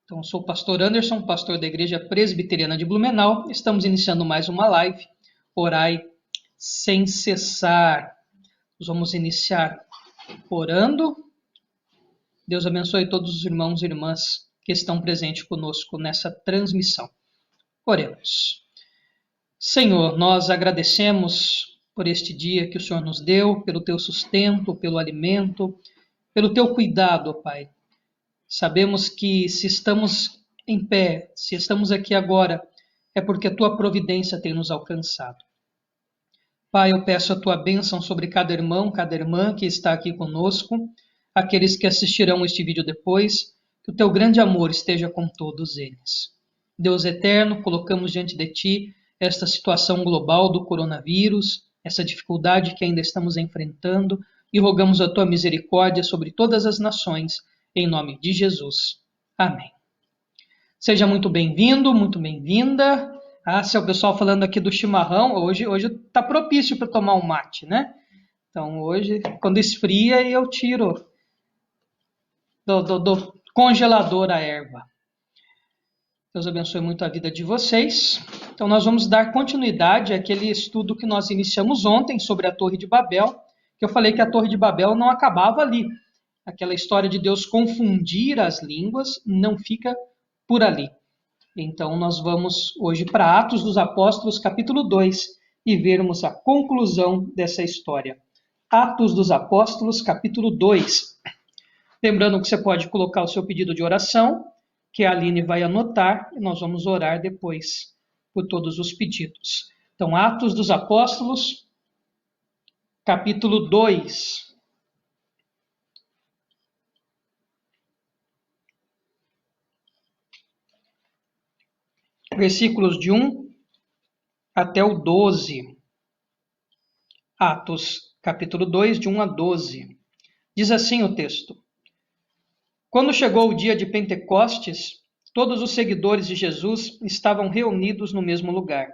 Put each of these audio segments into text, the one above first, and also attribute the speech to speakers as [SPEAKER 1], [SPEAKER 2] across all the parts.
[SPEAKER 1] Então, eu sou o pastor Anderson, pastor da Igreja Presbiteriana de Blumenau. Estamos iniciando mais uma live, Orai sem cessar. Nós vamos iniciar orando. Deus abençoe todos os irmãos e irmãs que estão presentes conosco nessa transmissão. Oremos. Senhor, nós agradecemos por este dia que o Senhor nos deu, pelo teu sustento, pelo alimento, pelo teu cuidado, ó Pai. Sabemos que se estamos em pé, se estamos aqui agora, é porque a tua providência tem nos alcançado. Pai, eu peço a tua bênção sobre cada irmão, cada irmã que está aqui conosco, aqueles que assistirão este vídeo depois, que o teu grande amor esteja com todos eles. Deus eterno, colocamos diante de ti esta situação global do coronavírus, essa dificuldade que ainda estamos enfrentando, e rogamos a tua misericórdia sobre todas as nações, em nome de Jesus. Amém. Seja muito bem-vindo, muito bem-vinda. Se é o pessoal falando aqui do chimarrão, hoje está propício para tomar um mate, né? Então, hoje, quando esfria, eu tiro do congelador a erva. Deus abençoe muito a vida de vocês. Então, nós vamos dar continuidade àquele estudo que nós iniciamos ontem sobre a Torre de Babel, que eu falei que a Torre de Babel não acabava ali. Aquela história de Deus confundir as línguas não fica por ali. Então, nós vamos hoje para Atos dos Apóstolos, capítulo 2, e vermos a conclusão dessa história. Atos dos Apóstolos, capítulo 2. Lembrando que você pode colocar o seu pedido de oração, que a Aline vai anotar, e nós vamos orar depois por todos os pedidos. Então, Atos dos Apóstolos, capítulo 2. Versículos de 1 até o 12. Atos, capítulo 2, de 1 a 12. Diz assim o texto: Quando chegou o dia de Pentecostes, todos os seguidores de Jesus estavam reunidos no mesmo lugar.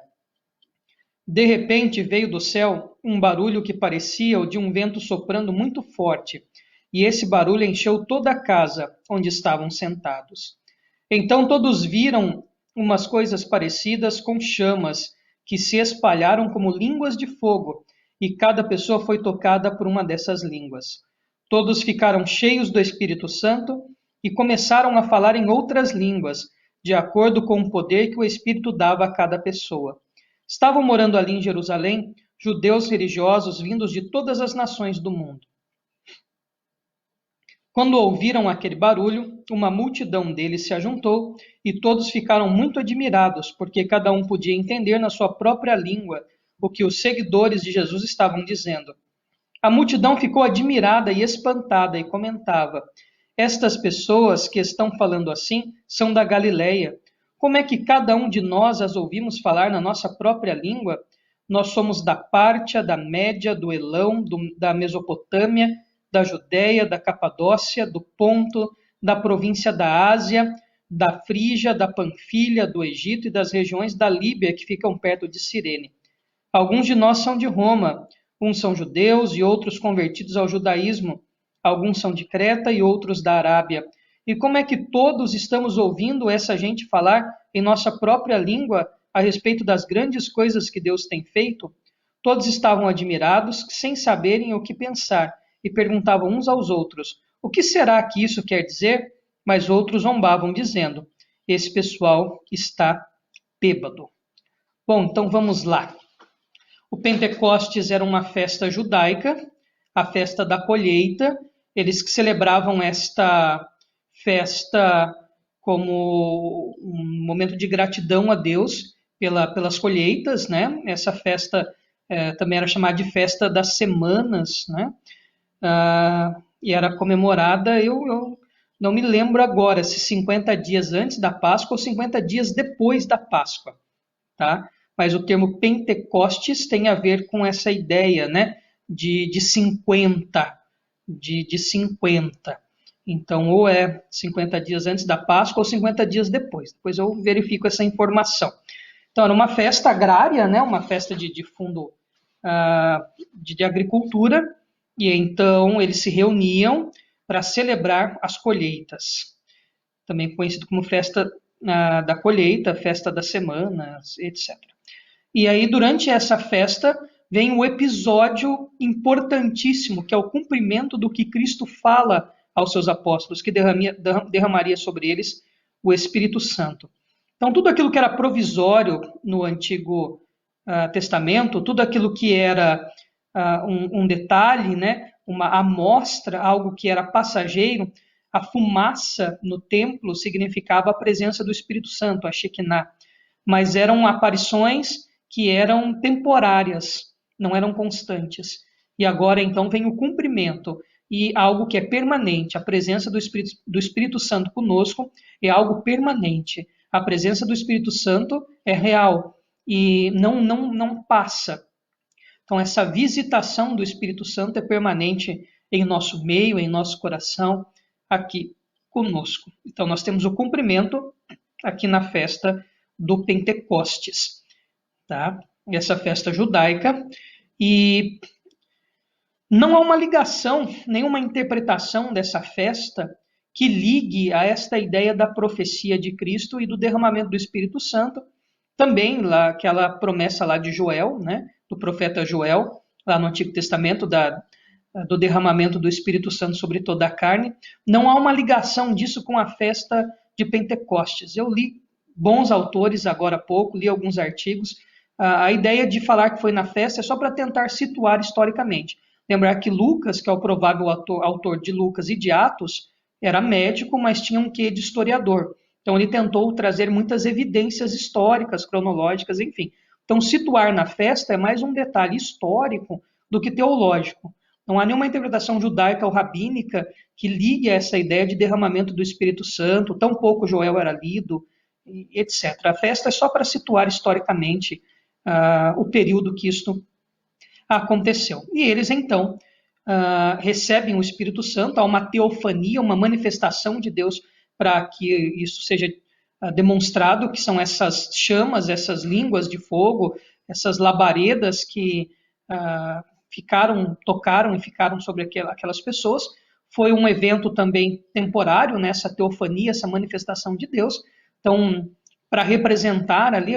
[SPEAKER 1] De repente veio do céu um barulho que parecia o de um vento soprando muito forte, e esse barulho encheu toda a casa onde estavam sentados. Então todos viram umas coisas parecidas com chamas que se espalharam como línguas de fogo, e cada pessoa foi tocada por uma dessas línguas. Todos ficaram cheios do Espírito Santo e começaram a falar em outras línguas, de acordo com o poder que o Espírito dava a cada pessoa. Estavam morando ali em Jerusalém judeus religiosos vindos de todas as nações do mundo. Quando ouviram aquele barulho, uma multidão deles se ajuntou e todos ficaram muito admirados, porque cada um podia entender na sua própria língua o que os seguidores de Jesus estavam dizendo. A multidão ficou admirada e espantada e comentava: Estas pessoas que estão falando assim são da Galileia. Como é que cada um de nós as ouvimos falar na nossa própria língua? Nós somos da Pártia, da Média, do Elão, da Mesopotâmia, da Judéia, da Capadócia, do Ponto, da província da Ásia, da Frígia, da Panfilha, do Egito e das regiões da Líbia que ficam perto de Cirene. Alguns de nós são de Roma, uns são judeus e outros convertidos ao judaísmo, alguns são de Creta e outros da Arábia. E como é que todos estamos ouvindo essa gente falar em nossa própria língua a respeito das grandes coisas que Deus tem feito? Todos estavam admirados, sem saberem o que pensar, e perguntavam uns aos outros: o que será que isso quer dizer? Mas outros zombavam, dizendo: esse pessoal está bêbado. Bom, então vamos lá. O Pentecostes era uma festa judaica, a festa da colheita. Eles que celebravam esta festa como um momento de gratidão a Deus pelas colheitas, né? Essa festa também era chamada de festa das semanas, né? E era comemorada, eu não me lembro agora se 50 dias antes da Páscoa ou 50 dias depois da Páscoa, tá? Mas o termo Pentecostes tem a ver com essa ideia, né, de 50, de 50. Então, ou é 50 dias antes da Páscoa ou 50 dias depois. Depois eu verifico essa informação. Então, era uma festa agrária, né, uma festa de fundo de agricultura, e então eles se reuniam para celebrar as colheitas. também conhecido como festa da colheita, festa das semanas, etc. E aí, durante essa festa, vem o episódio importantíssimo, que é o cumprimento do que Cristo fala aos seus apóstolos, que derramaria sobre eles o Espírito Santo. Então, tudo aquilo que era provisório no Antigo Testamento, tudo aquilo que era um detalhe, né, uma amostra, algo que era passageiro, a fumaça no templo significava a presença do Espírito Santo, a Shekinah, mas eram aparições que eram temporárias, não eram constantes. E agora, então, vem o cumprimento e algo que é permanente. A presença do Espírito Santo conosco é algo permanente. A presença do Espírito Santo é real e não passa. Então, essa visitação do Espírito Santo é permanente em nosso meio, em nosso coração, aqui conosco. Então, nós temos o cumprimento aqui na festa do Pentecostes, tá? Essa festa judaica. E não há uma ligação, nenhuma interpretação dessa festa que ligue a esta ideia da profecia de Cristo e do derramamento do Espírito Santo. Também lá, aquela promessa lá de Joel, né, do profeta Joel, lá no Antigo Testamento, do derramamento do Espírito Santo sobre toda a carne. Não há uma ligação disso com a festa de Pentecostes. Eu li bons autores agora há pouco, li alguns artigos. A ideia de falar que foi na festa é só para tentar situar historicamente. Lembrar que Lucas, que é o provável autor de Lucas e de Atos, era médico, mas tinha um quê de historiador. Então ele tentou trazer muitas evidências históricas, cronológicas, enfim. Então situar na festa é mais um detalhe histórico do que teológico. Não há nenhuma interpretação judaica ou rabínica que ligue a essa ideia de derramamento do Espírito Santo, tampouco Joel era lido, etc. A festa é só para situar historicamente o período que isto aconteceu. E eles, então, recebem o Espírito Santo, há uma teofania, uma manifestação de Deus para que isso seja demonstrado, que são essas chamas, essas línguas de fogo, essas labaredas que tocaram e ficaram sobre aquelas pessoas. Foi um evento também temporário, né, essa teofania, essa manifestação de Deus. Então, para representar ali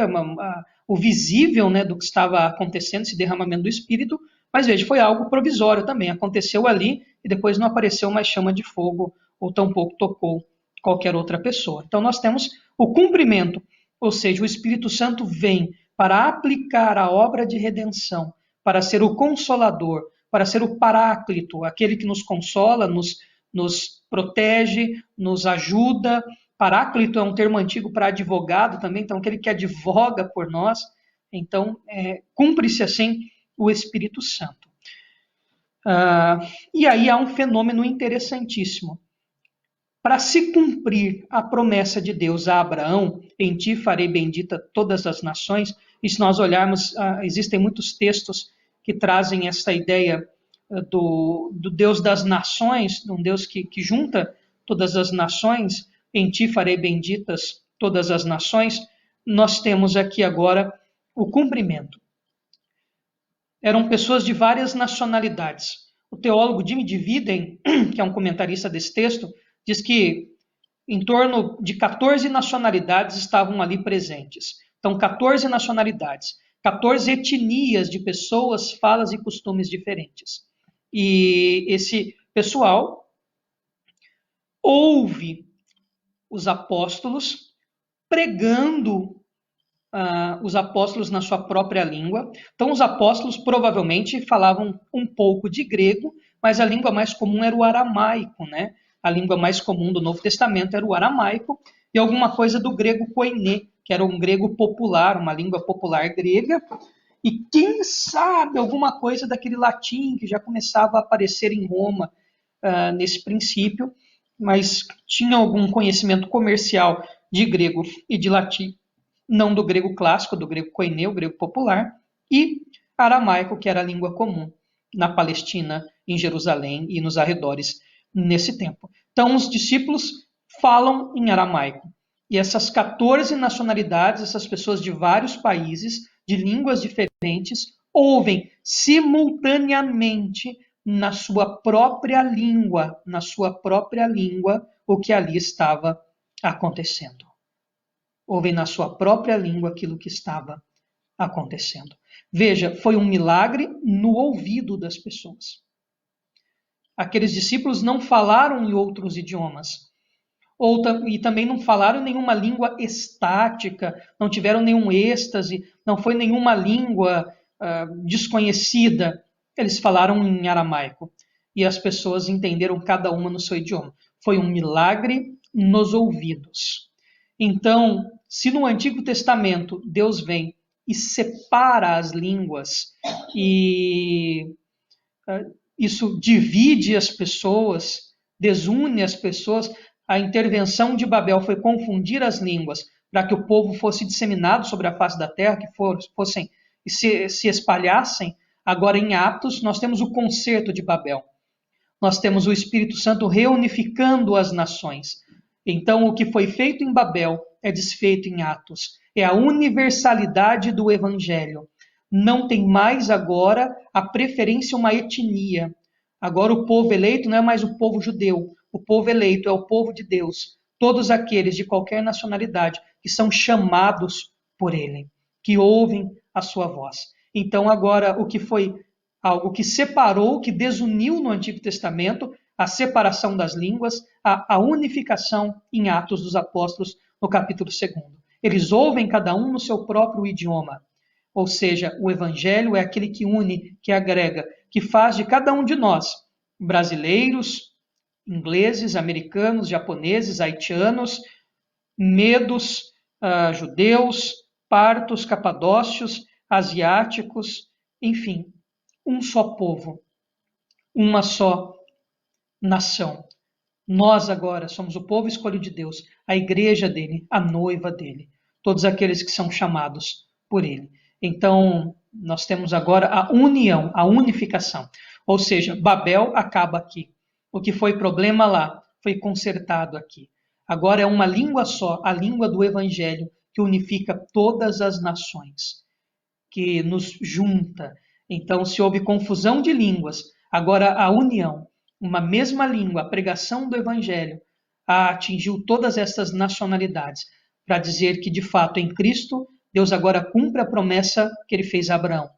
[SPEAKER 1] o visível, né, do que estava acontecendo, esse derramamento do Espírito, mas veja, foi algo provisório também, aconteceu ali e depois não apareceu mais chama de fogo ou tampouco tocou qualquer outra pessoa. Então nós temos o cumprimento, ou seja, o Espírito Santo vem para aplicar a obra de redenção, para ser o consolador, para ser o paráclito, aquele que nos consola, nos protege, nos ajuda. Paráclito é um termo antigo para advogado também, então aquele que advoga por nós. Então, cumpre-se assim o Espírito Santo. E aí há um fenômeno interessantíssimo. Para se cumprir a promessa de Deus a Abraão, em ti farei bendita todas as nações, e se nós olharmos, existem muitos textos que trazem essa ideia do Deus das nações, um Deus que junta todas as nações, em ti farei benditas todas as nações. Nós temos aqui agora o cumprimento. Eram pessoas de várias nacionalidades. O teólogo Jimmy Dividen, que é um comentarista desse texto, diz que em torno de 14 nacionalidades estavam ali presentes. Então, 14 nacionalidades, 14 etnias de pessoas, falas e costumes diferentes. E esse pessoal ouve os apóstolos pregando os apóstolos na sua própria língua. Então, os apóstolos provavelmente falavam um pouco de grego, mas a língua mais comum era o aramaico, né? A língua mais comum do Novo Testamento era o aramaico e alguma coisa do grego koiné, que era um grego popular, uma língua popular grega, e quem sabe alguma coisa daquele latim que já começava a aparecer em Roma nesse princípio, mas tinha algum conhecimento comercial de grego e de latim, não do grego clássico, do grego koiné, o grego popular, e aramaico, que era a língua comum na Palestina, em Jerusalém e nos arredores nesse tempo. Então, os discípulos falam em aramaico. E essas 14 nacionalidades, essas pessoas de vários países, de línguas diferentes, ouvem simultaneamente na sua própria língua, o que ali estava acontecendo. Ouvem na sua própria língua aquilo que estava acontecendo. Veja, foi um milagre no ouvido das pessoas. Aqueles discípulos não falaram em outros idiomas, e também não falaram nenhuma língua estática, não tiveram nenhum êxtase, não foi nenhuma língua desconhecida. Eles falaram em aramaico e as pessoas entenderam cada uma no seu idioma. Foi um milagre nos ouvidos. Então, se no Antigo Testamento Deus vem e separa as línguas e isso divide as pessoas, desune as pessoas, a intervenção de Babel foi confundir as línguas para que o povo fosse disseminado sobre a face da terra, que fossem e se espalhassem. Agora, em Atos, nós temos o concerto de Babel. Nós temos o Espírito Santo reunificando as nações. Então, o que foi feito em Babel é desfeito em Atos. É a universalidade do Evangelho. Não tem mais agora a preferência uma etnia. Agora o povo eleito não é mais o povo judeu. O povo eleito é o povo de Deus. Todos aqueles de qualquer nacionalidade que são chamados por Ele, que ouvem a sua voz. Então agora o que foi algo que separou, que desuniu no Antigo Testamento, a separação das línguas, a unificação em Atos dos Apóstolos, no capítulo 2. Eles ouvem cada um no seu próprio idioma. Ou seja, o Evangelho é aquele que une, que agrega, que faz de cada um de nós, brasileiros, ingleses, americanos, japoneses, haitianos, medos, judeus, partos, capadócios, asiáticos, enfim, um só povo, uma só nação. Nós agora somos o povo escolhido de Deus, a igreja dele, a noiva dele, todos aqueles que são chamados por ele. Então, nós temos agora a união, a unificação. Ou seja, Babel acaba aqui. O que foi problema lá foi consertado aqui. Agora é uma língua só, a língua do Evangelho, que unifica todas as nações, que nos junta. Então, se houve confusão de línguas, agora a união, uma mesma língua, a pregação do Evangelho, atingiu todas essas nacionalidades, para dizer que, de fato, em Cristo, Deus agora cumpre a promessa que ele fez a Abraão.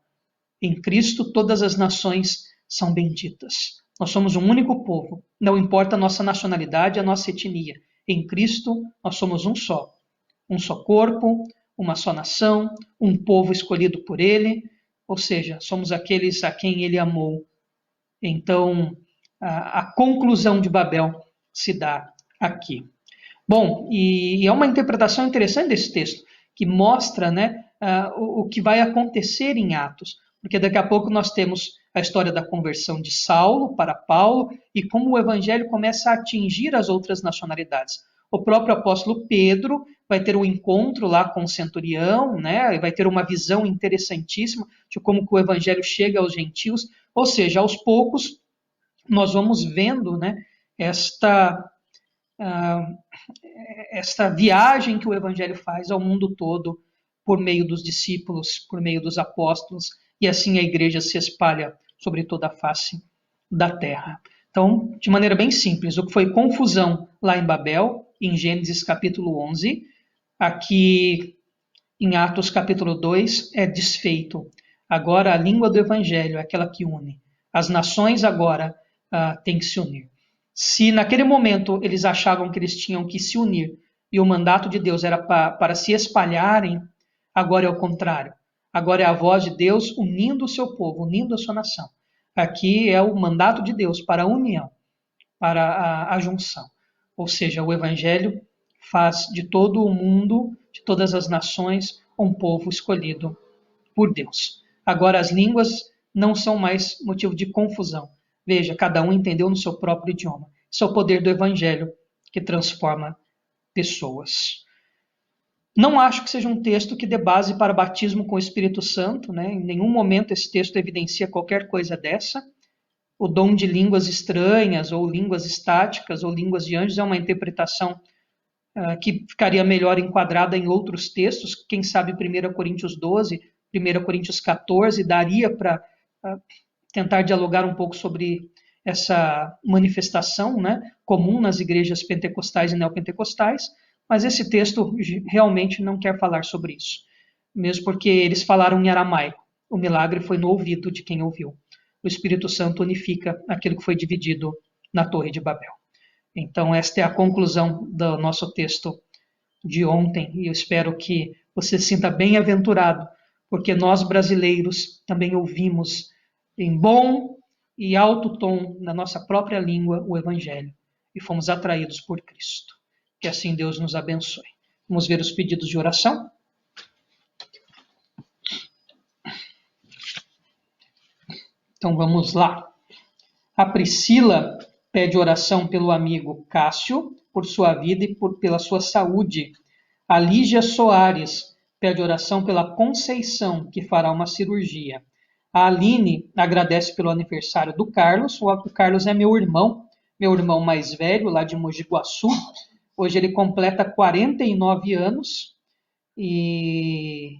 [SPEAKER 1] Em Cristo, todas as nações são benditas. Nós somos um único povo, não importa a nossa nacionalidade, a nossa etnia. Em Cristo, nós somos um só corpo, uma só nação, um povo escolhido por ele, ou seja, somos aqueles a quem ele amou. Então, a conclusão de Babel se dá aqui. Bom, e é uma interpretação interessante desse texto, que mostra, né, o que vai acontecer em Atos, porque daqui a pouco nós temos a história da conversão de Saulo para Paulo e como o evangelho começa a atingir as outras nacionalidades. O próprio apóstolo Pedro vai ter um encontro lá com o centurião, né, vai ter uma visão interessantíssima de como que o evangelho chega aos gentios, ou seja, aos poucos nós vamos vendo, né, esta viagem que o evangelho faz ao mundo todo por meio dos discípulos, por meio dos apóstolos, e assim a igreja se espalha sobre toda a face da terra. Então, de maneira bem simples, o que foi confusão lá em Babel, em Gênesis capítulo 11, aqui em Atos capítulo 2, é desfeito. Agora a língua do evangelho é aquela que une. As nações agora têm que se unir. Se naquele momento eles achavam que eles tinham que se unir e o mandato de Deus era para se espalharem, agora é o contrário. Agora é a voz de Deus unindo o seu povo, unindo a sua nação. Aqui é o mandato de Deus para a união, para a junção. Ou seja, o evangelho faz de todo o mundo, de todas as nações, um povo escolhido por Deus. Agora as línguas não são mais motivo de confusão. Veja, cada um entendeu no seu próprio idioma. Isso é o poder do evangelho que transforma pessoas. Não acho que seja um texto que dê base para batismo com o Espírito Santo, né? Em nenhum momento esse texto evidencia qualquer coisa dessa. O dom de línguas estranhas, ou línguas estáticas, ou línguas de anjos é uma interpretação que ficaria melhor enquadrada em outros textos. Quem sabe 1 Coríntios 12, 1 Coríntios 14, daria para tentar dialogar um pouco sobre essa manifestação, né, comum nas igrejas pentecostais e neopentecostais, Mas esse texto realmente não quer falar sobre isso, mesmo porque eles falaram em aramaico. O milagre foi no ouvido de quem ouviu. O Espírito Santo unifica aquilo que foi dividido na Torre de Babel. Então, esta é a conclusão do nosso texto de ontem, e eu espero que você se sinta bem-aventurado, porque nós brasileiros também ouvimos em bom e alto tom, na nossa própria língua, o Evangelho, e fomos atraídos por Cristo. Que assim Deus nos abençoe. Vamos ver os pedidos de oração? Então vamos lá. A Priscila pede oração pelo amigo Cássio, por sua vida e pela sua saúde. A Lígia Soares pede oração pela Conceição, que fará uma cirurgia. A Aline agradece pelo aniversário do Carlos. O Carlos é meu irmão mais velho, lá de Mogi Guaçu. Hoje ele completa 49 anos e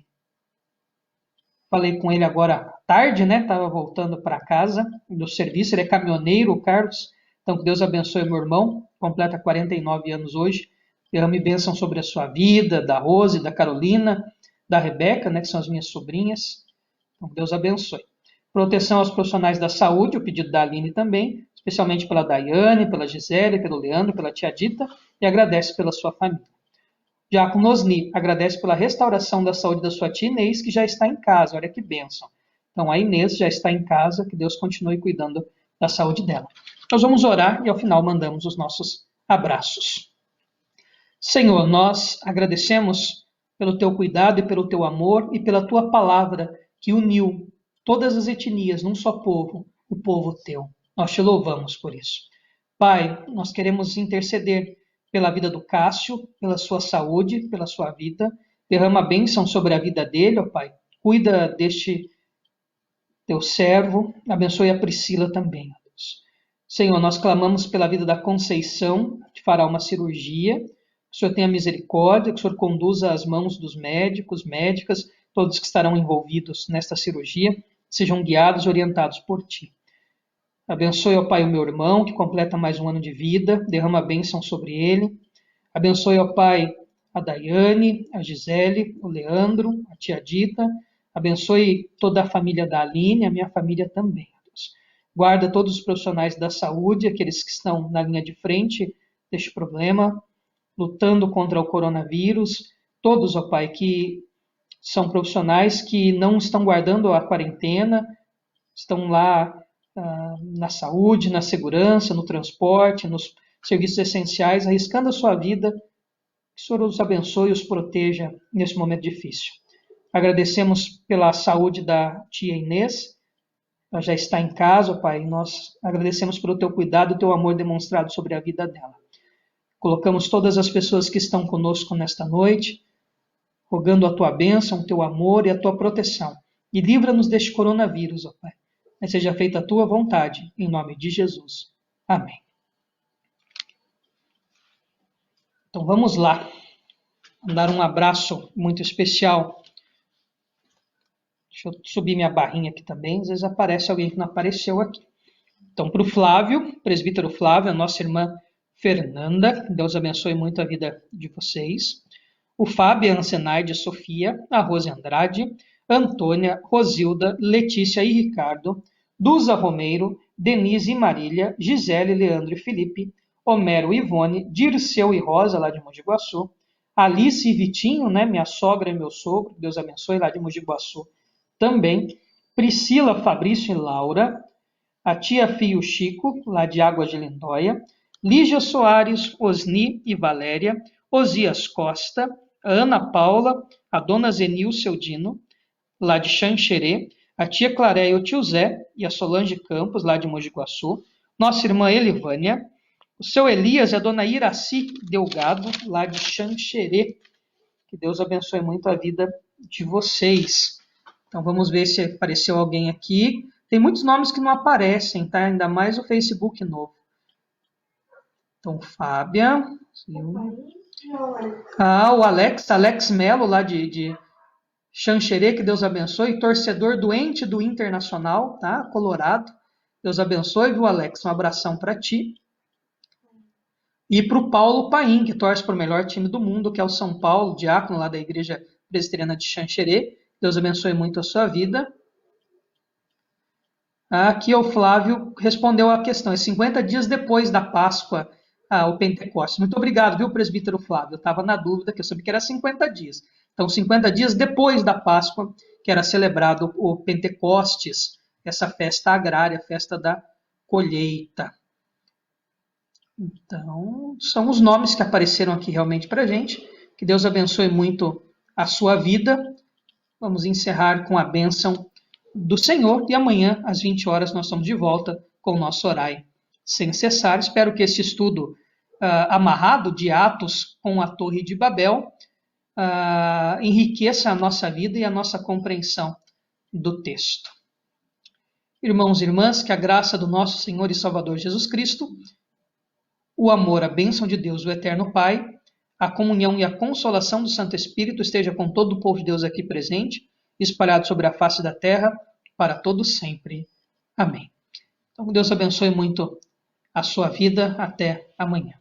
[SPEAKER 1] falei com ele agora à tarde, né? Estava voltando para casa do serviço. Ele é caminhoneiro, o Carlos. Então, que Deus abençoe meu irmão. Completa 49 anos hoje. Derrame bênção sobre a sua vida, da Rose, da Carolina, da Rebeca, né? Que são as minhas sobrinhas. Então, Deus abençoe. Proteção aos profissionais da saúde, o pedido da Aline também, especialmente pela Daiane, pela Gisele, pelo Leandro, pela tia Dita, e agradece pela sua família. Diácono Osni agradece pela restauração da saúde da sua tia Inês, que já está em casa. Olha que bênção. Então, a Inês já está em casa, que Deus continue cuidando da saúde dela. Nós vamos orar e, ao final, mandamos os nossos abraços. Senhor, nós agradecemos pelo teu cuidado e pelo teu amor e pela tua palavra que uniu todas as etnias num só povo, o povo teu. Nós te louvamos por isso. Pai, nós queremos interceder pela vida do Cássio, pela sua saúde, pela sua vida. Derrama bênção sobre a vida dele, ó Pai. Cuida deste teu servo. Abençoe a Priscila também, ó Deus. Senhor, nós clamamos pela vida da Conceição, que fará uma cirurgia. Que o Senhor tenha misericórdia, que o Senhor conduza as mãos dos médicos, médicas, todos que estarão envolvidos nesta cirurgia, sejam guiados e orientados por Ti. Abençoe, ó Pai, o meu irmão, que completa mais um ano de vida, derrama a bênção sobre ele. Abençoe, ó Pai, a Daiane, a Gisele, o Leandro, a tia Dita. Abençoe toda a família da Aline, a minha família também. Deus. Guarda todos os profissionais da saúde, aqueles que estão na linha de frente deste problema, lutando contra o coronavírus. Todos, ó Pai, que são profissionais que não estão guardando a quarentena, estão lá na saúde, na segurança, no transporte, nos serviços essenciais, arriscando a sua vida. Que o Senhor os abençoe e os proteja nesse momento difícil. Agradecemos pela saúde da tia Inês. Ela já está em casa, Pai, e nós agradecemos pelo teu cuidado e teu amor demonstrado sobre a vida dela. Colocamos todas as pessoas que estão conosco nesta noite, rogando a tua bênção, o teu amor e a tua proteção. E livra-nos deste coronavírus, ó Pai. Mas seja feita a tua vontade, em nome de Jesus. Amém. Então vamos lá. Mandar um abraço muito especial. Deixa eu subir minha barrinha aqui também. Às vezes aparece alguém que não apareceu aqui. Então, para o Flávio, presbítero Flávio, a nossa irmã Fernanda. Deus abençoe muito a vida de vocês. O Fábio, a Ancenaide, a Sofia, a Rose Andrade, Antônia, Rosilda, Letícia e Ricardo, Duza Romeiro, Denise e Marília, Gisele, Leandro e Felipe, Homero e Ivone, Dirceu e Rosa, lá de Mogi Guaçu, Alice e Vitinho, né, minha sogra e meu sogro, Deus abençoe, lá de Mogi Guaçu também, Priscila, Fabrício e Laura, a tia Fio Chico, lá de Águas de Lindóia, Lígia Soares, Osni e Valéria, Osias Costa, a Ana Paula, a dona Zenil Seudino, lá de Xanxerê, a tia Clareia e o tio Zé e a Solange Campos, lá de Mogi Guaçu, nossa irmã Elivânia, o seu Elias e a dona Iraci Delgado, lá de Xanxerê. Que Deus abençoe muito a vida de vocês. Então vamos ver se apareceu alguém aqui. Tem muitos nomes que não aparecem, tá? Ainda mais o Facebook novo. Então, Fábia. O Alex Melo, lá de Xanxerê, que Deus abençoe. Torcedor doente do Internacional, tá? Colorado. Deus abençoe, viu, Alex? Um abração para ti. E para o Paulo Paim, que torce para o melhor time do mundo, que é o São Paulo, diácono lá da Igreja Presbiteriana de Xanxerê. Deus abençoe muito a sua vida. Aqui o Flávio respondeu a questão. É 50 dias depois da Páscoa, o Pentecostes. Muito obrigado, viu, presbítero Flávio? Eu estava na dúvida, que eu sabia que era 50 dias. Então, 50 dias depois da Páscoa, que era celebrado o Pentecostes, essa festa agrária, festa da colheita. Então, são os nomes que apareceram aqui realmente para a gente. Que Deus abençoe muito a sua vida. Vamos encerrar com a bênção do Senhor e amanhã, às 20 horas, nós estamos de volta com o nosso Orai sem cessar. Espero que esse estudo amarrado de Atos com a Torre de Babel enriqueça a nossa vida e a nossa compreensão do texto. Irmãos e irmãs, que a graça do nosso Senhor e Salvador Jesus Cristo, o amor, a bênção de Deus, o Eterno Pai, a comunhão e a consolação do Santo Espírito esteja com todo o povo de Deus aqui presente, espalhado sobre a face da terra, para todos sempre. Amém. Então, Deus abençoe muito a sua vida. Até amanhã.